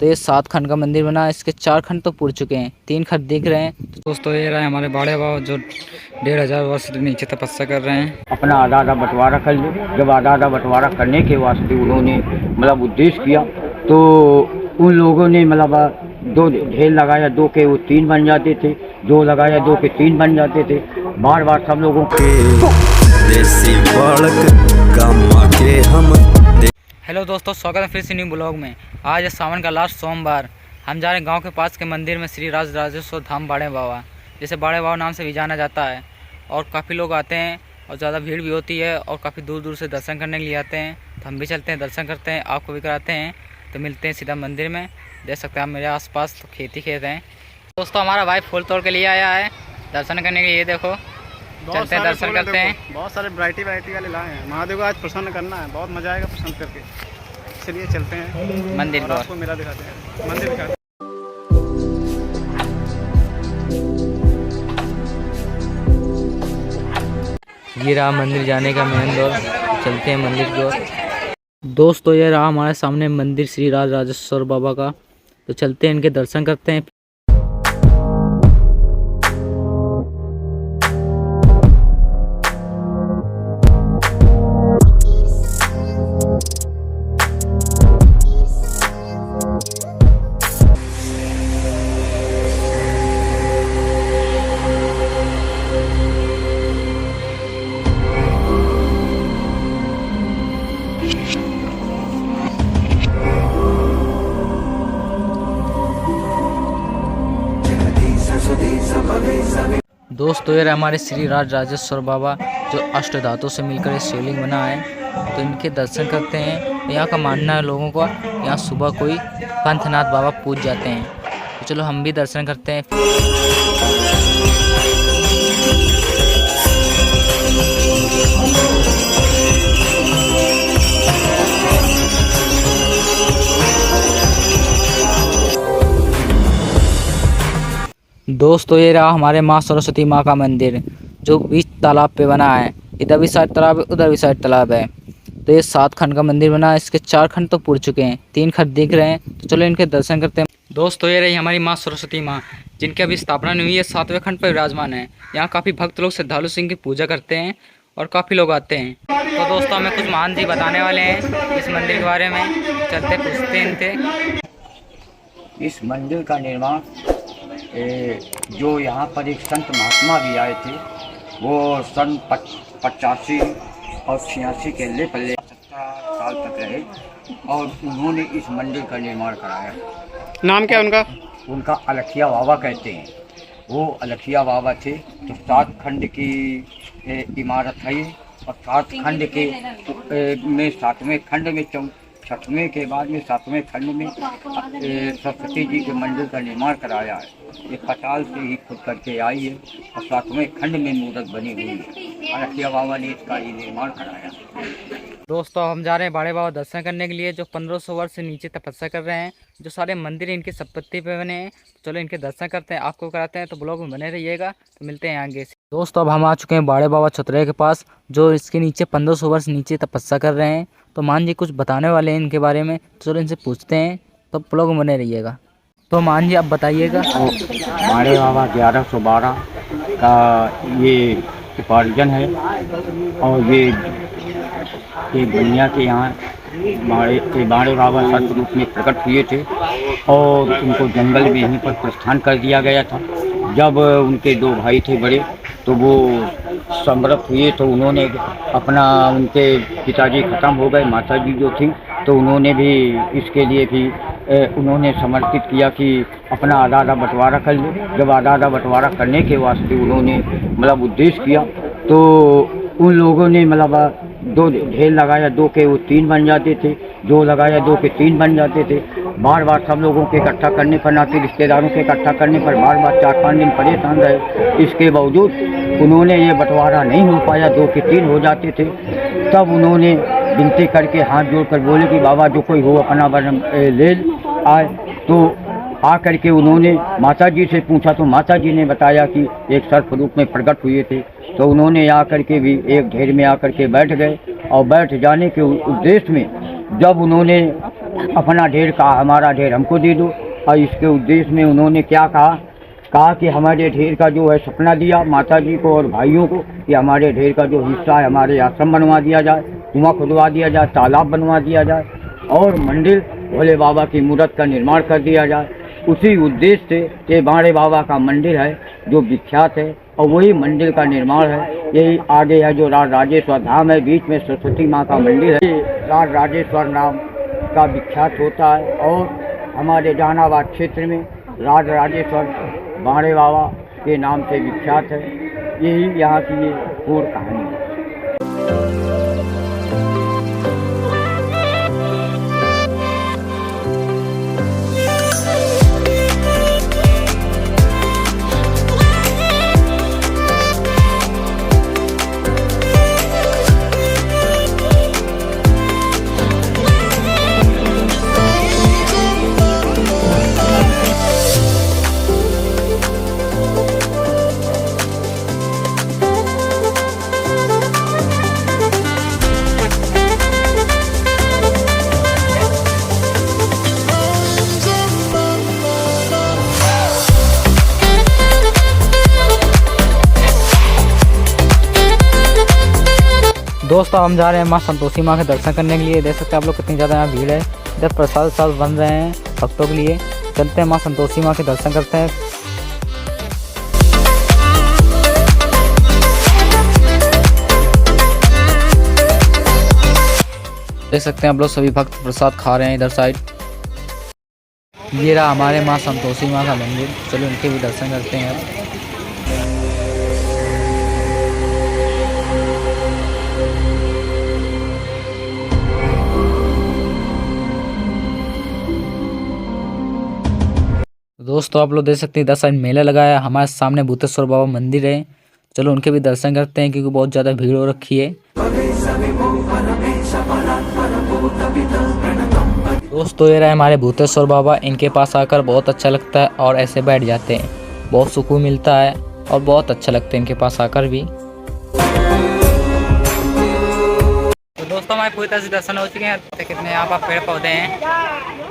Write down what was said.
तो ये 7 खंड का मंदिर बना है। इसके 4 खंड तो पूर चुके हैं, 3 खंड दिख रहे हैं। तो दोस्तों ये रहे हमारे बाड़े बाबा जो 1500 वर्ष नीचे तपस्या कर रहे हैं। अपना आधा आधा बंटवारा कर ले। जब आधा आधा बंटवारा करने के वास्ते उन्होंने मतलब उद्देश्य किया तो उन लोगों ने मतलब 2 ढेर लगाया, 2 के वो 3 बन जाते थे, 2 लगाया 2 के 3 बन जाते थे। बार बार सब लोगों के देसी बालक गामा के हम। हेलो दोस्तों, स्वागत है फिर से न्यू ब्लॉग में। आज है सावन का लास्ट सोमवार। हम जा रहे हैं गांव के पास के मंदिर में, श्री राज राजेश्वर धाम बाड़े बाबा, जिसे बाड़े बाबा नाम से भी जाना जाता है। और काफ़ी लोग आते हैं और ज़्यादा भीड़ भी होती है और काफ़ी दूर दूर से दर्शन करने के लिए आते हैं। तो हम भी चलते हैं, दर्शन करते हैं, आपको भी कराते हैं। तो मिलते हैं सीधा मंदिर में। देख सकते हैं आप मेरे आसपास तो खेत ही खेत हैं। दोस्तों हमारा भाई फूल तोड़ के लिए आया है दर्शन करने के लिए। देखो चलते हैं, दर्शन करते हैं। बहुत सारे वैरायटी वाले लाए हैं। महादेव को आज प्रसन्न करना है, बहुत मजा आएगा प्रसन्न करके। चलिए चलते हैं मंदिर और को। आपको मेला दिखाते हैं, मंदिर दिखाते हैं। ये रहा मंदिर जाने का मेन द्वार। चलते हैं मंदिर की ओर। दोस्तों ये रहा हमारे सामने मंदिर श्री राज राजेश्वर बाबा का। तो चलते हैं, इनके दर्शन करते हैं। दोस्तों ये हमारे श्री राज राजेश्वर बाबा जो अष्ट धातु से मिलकर ये शिवलिंग बना है। तो इनके दर्शन करते हैं। यहाँ का मानना है लोगों का, यहाँ सुबह कोई पंथनाथ बाबा पूज जाते हैं। तो चलो हम भी दर्शन करते हैं। दोस्तों ये रहा हमारे माँ सरस्वती माँ का मंदिर जो बीच तालाब पे बना है। इधर भी साइड तालाब है, उधर भी साइड तालाब है। तो ये 7 खंड का मंदिर बना है। इसके 4 खंड तो पूर चुके हैं, 3 खंड दिख रहे हैं। तो चलो इनके दर्शन करते हैं। दोस्तों ये रही हमारी माँ सरस्वती माँ, जिनकी अभी स्थापना नहीं हुई है, 7वें खंड पर विराजमान है। यहाँ काफ़ी भक्त लोग श्रद्धालु सिंह की पूजा करते हैं और काफ़ी लोग आते हैं। तो दोस्तों हमें कुछ महान जी बताने वाले हैं इस मंदिर के बारे में। चलते पूछते हैं इनसे। इस मंदिर का निर्माण जो यहाँ पर एक संत महात्मा भी आए थे, वो सन 85 और 86 के ले पल्ले 17 साल तक रहे और उन्होंने इस मंदिर का निर्माण कराया। नाम क्या है उनका? उनका अलखिया बाबा कहते हैं। वो अलखिया बाबा थे। तो 7 खंड की इमारत है ये। और 7 खंड के में 7वें खंड में 6वें के बाद में 7वें खंड में सरस्वती जी के मंदिर का निर्माण कराया है। ये पताल से ही खुद करके आई है और 7वें खंड में मूर्त बनी हुई है। अलखिया बाबा ने इसका ये निर्माण कराया। दोस्तों हम जा रहे हैं बाड़े बाबा दर्शन करने के लिए, जो 1500 वर्ष से नीचे तपस्या कर रहे हैं। जो सारे मंदिर इनकी संपत्ति पे बने हैं। चलो इनके दर्शन करते हैं, आपको कराते हैं। तो ब्लॉग में बने रहिएगा। तो मिलते हैं आगे से। दोस्तों अब हम आ चुके हैं बाड़े बाबा छतरे के पास, जो इसके नीचे 1500 वर्ष नीचे तपस्या कर रहे हैं। तो मान जी कुछ बताने वाले हैं इनके बारे में। चलो इनसे पूछते हैं, तो ब्लॉग में बने रहिएगा। तो मान जी आप बताइएगा। बाड़े बाबा 1112 का ये उपार्जन है और ये दुनिया के यहाँ बाड़े बाबा सत रूप में प्रकट हुए थे और उनको जंगल में यहीं पर प्रस्थान कर दिया गया था। जब उनके 2 भाई थे बड़े, तो वो समर्थ हुए तो उन्होंने अपना, उनके पिताजी खत्म हो गए, माताजी जो थी, तो उन्होंने भी इसके लिए भी उन्होंने समर्पित किया कि अपना आधा आधा बंटवारा कर ले। जब आधा आधा बंटवारा करने के वास्ते उन्होंने मतलब उद्देश्य किया तो उन लोगों ने मतलब 2 ढेर लगाया, 2 के वो 3 बन जाते थे, 2 लगाया 2 के 3 बन जाते थे। बार बार सब लोगों के इकट्ठा करने पर, नाते रिश्तेदारों के इकट्ठा करने पर बार बार 4-5 दिन परेशान रहे। इसके बावजूद उन्होंने ये बंटवारा नहीं हो पाया, 2 के 3 हो जाते थे। तब उन्होंने विनती करके हाथ जोड़कर बोले कि बाबा जो कोई हो अपना वन ले आए। तो आ करके उन्होंने माता जी से पूछा तो माता जी ने बताया कि एक सर्प रूप में प्रकट हुए थे। तो उन्होंने आकर के भी एक ढेर में आकर के बैठ गए और बैठ जाने के उद्देश्य में जब उन्होंने अपना ढेर का हमारा ढेर हमको दे दो। और इसके उद्देश्य में उन्होंने क्या कहा कि हमारे ढेर का जो है सपना दिया माता जी को और भाइयों को कि हमारे ढेर का जो हिस्सा है हमारे आश्रम बनवा दिया जाए, कुआं खुदवा दिया जाए, तालाब बनवा दिया जाए और मंदिर भोले बाबा की मूर्त का निर्माण कर दिया जाए। उसी उद्देश्य से ये बाड़े बाबा का मंदिर है जो विख्यात है और वही मंदिर का निर्माण है। यही आगे है जो राज राजेश्वर धाम है, बीच में सरस्वती माँ का मंदिर है। राज राजेश्वर नाम का विख्यात होता है और हमारे जहानाबाद क्षेत्र में राज राजेश्वर बाड़े बाबा के नाम से विख्यात है। यही यहाँ की ये पूर्ण कहानी है। दोस्तों हम जा रहे हैं माँ संतोषी माँ के दर्शन करने के लिए। देख सकते हैं आप लोग कितनी ज़्यादा यहाँ भीड़ है। इधर प्रसाद बन रहे हैं भक्तों के लिए। चलते हैं माँ संतोषी माँ के दर्शन करते हैं। देख सकते हैं आप लोग सभी भक्त प्रसाद खा रहे हैं इधर साइड। ये रहा हमारे माँ संतोषी माँ का मंदिर। चलो इनके भी दर्शन करते हैं अब। दोस्तों आप लोग देख सकते हैं इधर साइड मेला लगाया है। हमारे सामने भूतेश्वर बाबा मंदिर है। चलो उनके भी दर्शन करते हैं क्योंकि बहुत ज़्यादा भीड़ हो रखी है। दोस्तों ये रहे हमारे भूतेश्वर बाबा। इनके पास आकर बहुत अच्छा लगता है और ऐसे बैठ जाते हैं, बहुत सुकून मिलता है और बहुत अच्छा लगता है इनके पास आकर भी। तो दोस्तों हमारे पूरी तरह से दर्शन हो चुके हैं। कितने यहाँ पर पेड़ पौधे हैं।